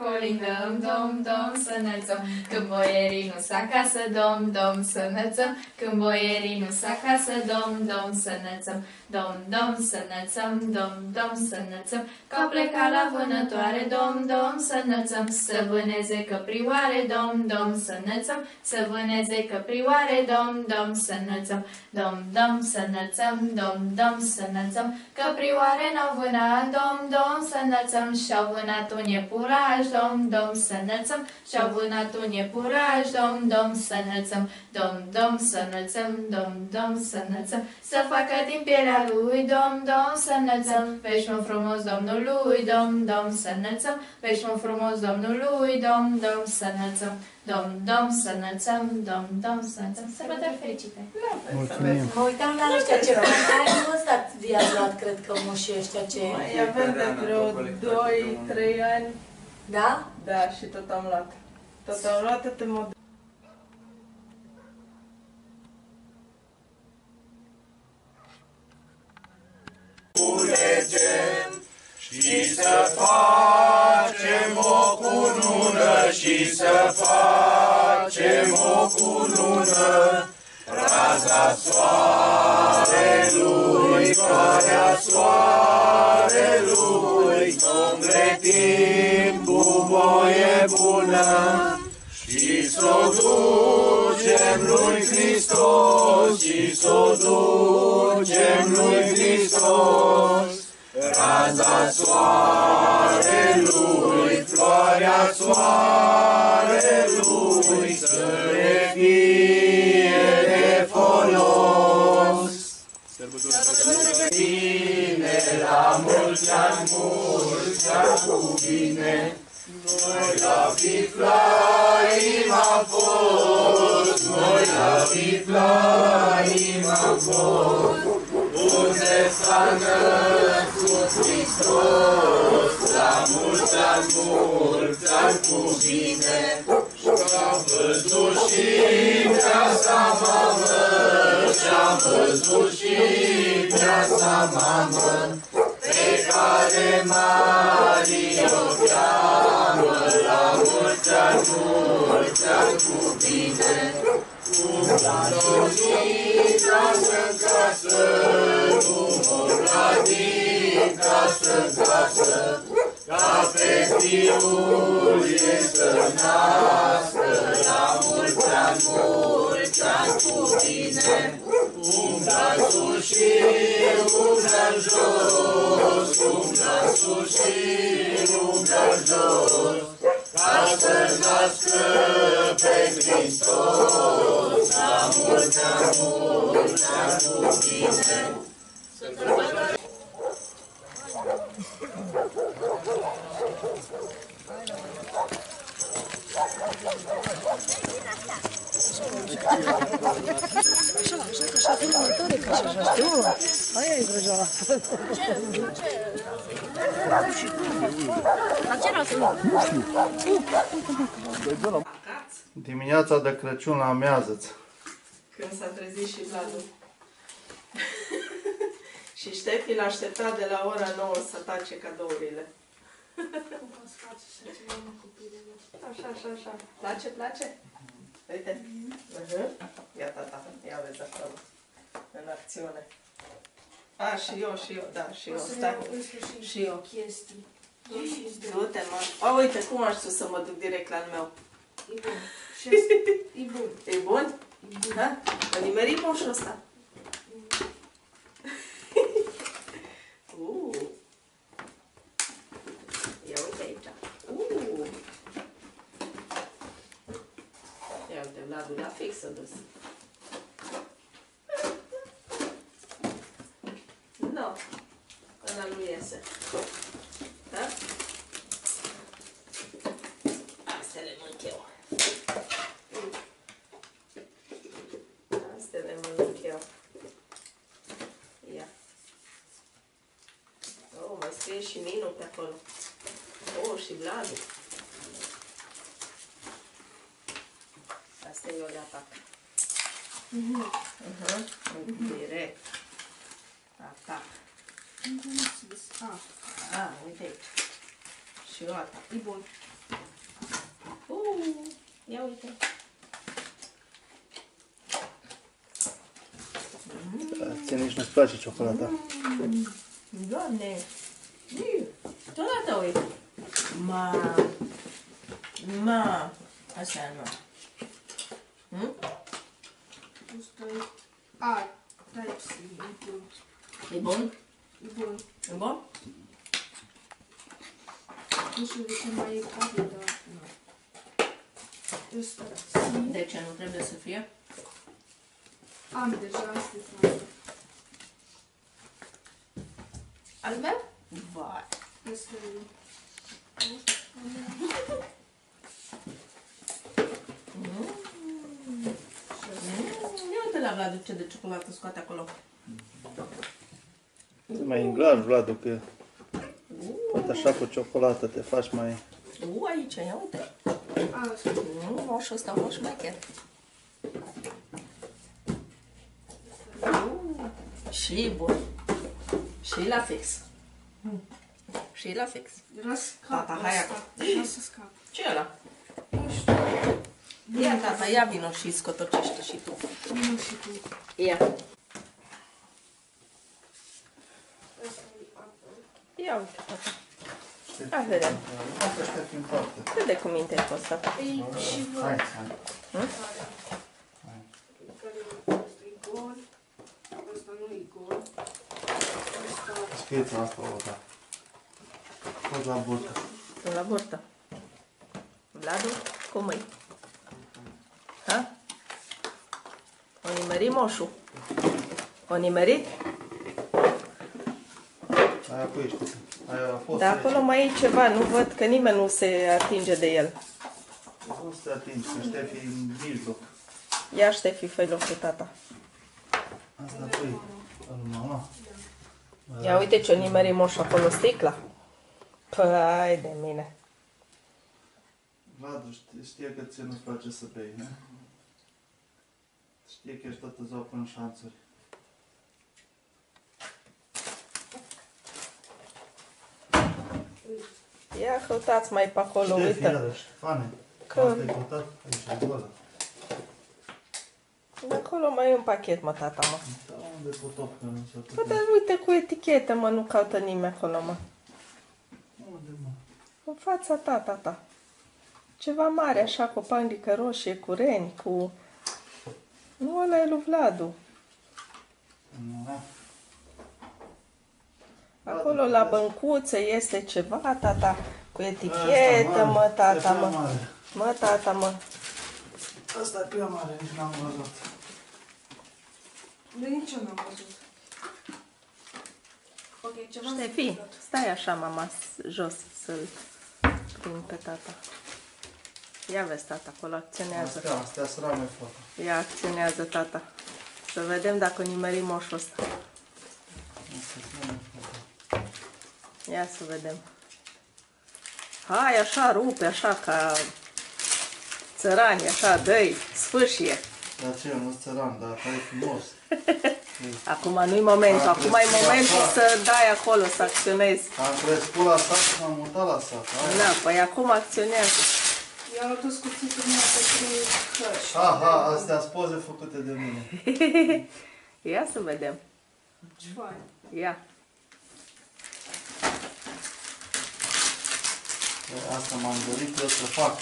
colindăm, dom, să înălțăm. Când boierii nu-s acasă, dom, să înălțăm. Când boierii nu-s acasă, dom, să înălțăm. Dom, să înălțăm, dom, să înălțăm. Că-au plecat la vânătoare, dom, să înălțăm. Să vâneze căprioare, dom, să înălțăm. Să vâneze căprioare, dom, să înălțăm. Dom, să înălțăm, dom, să înălțăm. Căprioare n-au vânat, dom, să înălțăm. Și-au vânat un iepuraș, dom, să înălțăm. Și-au vânat un iepuraș, dom, să înălțăm. Dom, să înălțăm, dom, să înălțăm. Să facă din pielea lui, dom, să înălțăm. Vești-mă frumos Domnului, dom, să înălțăm. Vești-mă frumos Domnului, dom, să înălțăm. Dom, să înălțăm, dom, să înălțăm. Sărbători fericite! Mulțumim! Mă uitam la ăștia ce anul ăsta i-ați luat, cred că moșii ăștia ce... Mai avem de vreo 2-3 ani. Da? Da, și tot am luat. Tot am luat, tot în mod... Culegem și să facem o cunună și să facem o cunună. Raza soarelui, floarea soarelui, împletim cu voie bună și s-o ducem lui Hristos, și s-o ducem lui Hristos. Raza soarelui, floarea soarelui, să le fie de folos. Bine, la mulți ani cu bine, noi la Biflaim am fost, noi la Biflaim am fost, unde s-a născut Hristos, la mulți ani cu bine, și-am văzut și mireasa mamă, și-am văzut și mireasa mamă, pe care Maria o cheamă, la mulți ani cu bine, cum l-a din casă în casă, cum o lua din casă în casă, ca pe fiul ei să nască, la mulți ani cu bine, umblă sus și umblă jos, umblă sus și umblă jos, ca să nască pe Hristos, la mulți ani cu bine. Așa filmătoare, ca și așa, știu? Aia e vrăjeala. La ce rău să nu? Dimineața de Crăciun la amiază-ți. Când s-a trezit și Vladu. Și Ștefi l-a așteptat de la ora 9 să tace cadourile. Așa. Place? Uite. Ia tata, ia vezi acolo. În acțiune. A, și eu, da, și eu. Stai. Și eu. Du-te, mă. A, uite, cum aș să mă duc direct la al meu? E bun. E bun. E bun? Da? A nimerit moșul ăsta. Ia uite aici. Ia uite, Vladu la fix s-a dus. Nu. Ăla nu iese. Da? Astea le mânc eu. Astea le mănânc eu. Ia. Oh, mai scrie și Minu pe acolo. Oh, și Vladu. Asta eu le atac. Direct. Atac. Uite aici. Și eu atac. E bun. Ia uite. Ție nici nu-ți place ciocolata. Doamne! Totodată uite. Ma. Așa nu. Type-C, e bun. E bun? E bun. E bun? Nu știu de ce mai e cade, dar nu. Ăsta, De ce nu trebuie să fie? am deja astea. Al meu? Vai. Ăsta e. Ia uite la Vladu ce de ciocolată scoate acolo. Te mai înglași, Vladu, că poate așa cu ciocolată te faci mai... Aici, ia uite. Asta. Moșul ăsta, moș șmecher. Și bun. Și la fix. Și la fix. Răscap. Tata, hai ăsta. Lasă scap. Ce e ăla? Nu știu. Ia, tata, ia vino și scotocește și tu. Nu și tu. Ia. Ăsta e apă. Ia uite, tata. Hai, vedem. Asta știa prin parte. Vede cu minte cu ăsta. Ei, și văd. Hai. Care ăsta e gol. Ăsta nu e gol. Ăsta... Scrieți asta, o da. Tot la burtă. Sunt la burtă. Vladu, cum e? Ha? O nimeri moșul? O nimerit? Aia cu ești. Aia a fost. Dar acolo mai e ceva, nu văd că nimeni nu se atinge de el. Nu se atingi, că Ștefi e în mijloc. Ia Ștefi, fă-i loc cu tata. Asta pui al mama. Ia uite ce-o nimeri moșul acolo, sticla. Păi de mine. Vladu știe că ție nu-ți place să bei, ne? Știe că ești toată ziua până în șanțuri. Ia căutați mai pe acolo, Ștefi, uite. iarăși, Fane. Că- Asta e căutat? Aici e goală. De acolo mai e un pachet, mă, tata, mă. Da, unde potop, că nu s-a Bă, putut. dar uite cu etichetă, mă, nu caută nimeni acolo, mă. Unde, mă? În fața ta, tata. Ceva mare, așa, cu o panglică roșie, cu reni, cu... Nu, ăla e lui Vladu. Nu. Acolo, la băncuță, este ceva, tata. Cu etichetă, mă, tata, mă. Mă, tata, mă. Asta e prea mare, nici n-am văzut. De nici eu n-am văzut. Ok, ceva... Ștefi, stai așa, mama, jos, să-l prind pe tata. Ia vezi, tata, acolo acționează. Astea sunt rame foto. Ia acționează, tata. Să vedem dacă nimerim moșul ăsta. Ia să vedem. Hai, așa, rupe, așa, ca țărani, așa, dă-i, sfârșie. Dar ce, nu-s țăran, dar e frumos. Acum nu-i momentul, acum e momentul să dai acolo, să acționezi. Am crescut la sat și m-am mutat la sat. Da, păi acum acționează. I-am adus cuțitul meu pe 3 căști. Aha, astea sunt poze făcute de mine. Ia să vedem. Ce fain. Ia. Asta m-am dorit eu să fac.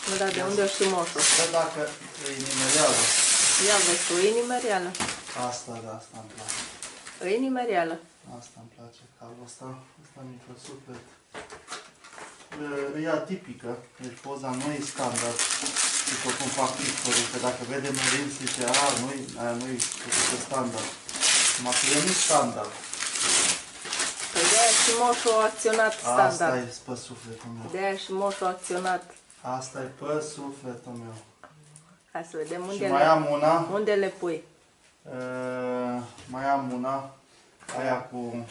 Nu, dar de unde o știi moșul? Că dacă e nimereală. Ia vezi, tu, e nimerială. Asta, da, asta îmi place. E nimerială. Asta îmi place, calul ăsta. Asta mică suflet. E atipică, deci poza nu e standard. După cum fac pictorii, că dacă vede Merin zice, aia nu-i standard. Numai că e nu standard. Păi de-aia și moșul a acționat standard. Asta e pe sufletul meu. De-aia și moșul a acționat. Asta e pe sufletul meu. Hai să vedem Și unde mai le, am una, unde le pui. mai am una, aia cu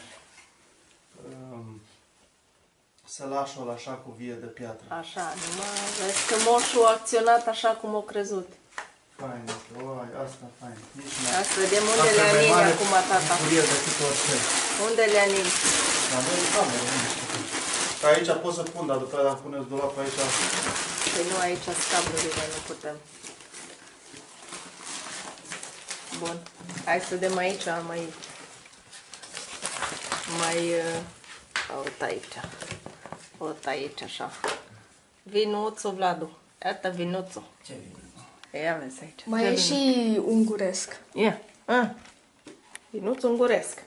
sălașul așa cu vie de piatră. Așa, numai vezi că moșul a acționat așa cum o crezut. Fain, oi, asta fain. Nici mai. Hai să vedem unde le aningi acum, tata. Bucurie decât orice. Unde le aningi? Dar nu e cameră, unde știu. Că aici pot să pun, dar după aceea puneți dulap aici. Păi nu, aici scaburile, nu putem. Bun. Hai să dăm aici, uite aici. Uite aici, așa. Vinuțul, Vladu. Iată vinuțul. Ce vine? Ia vezi aici. Mai e și unguresc. Ia. Vinuțul unguresc.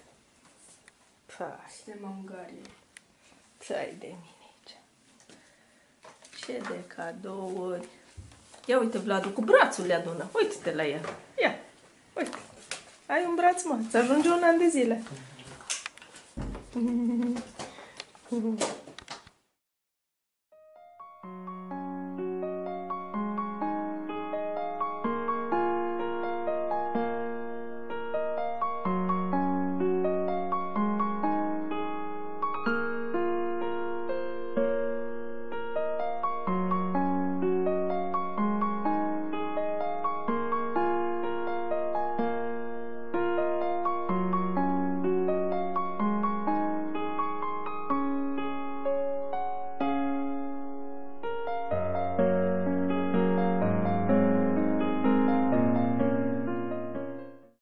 Păi. Suntem Ungaria. Țări de mine aici. Ce de cadouri. Ia uite, Vladu, cu brațul le adună. Uite-te la el. Ia. Uite. Ai un braț, mă. Îți ajunge un an de zile.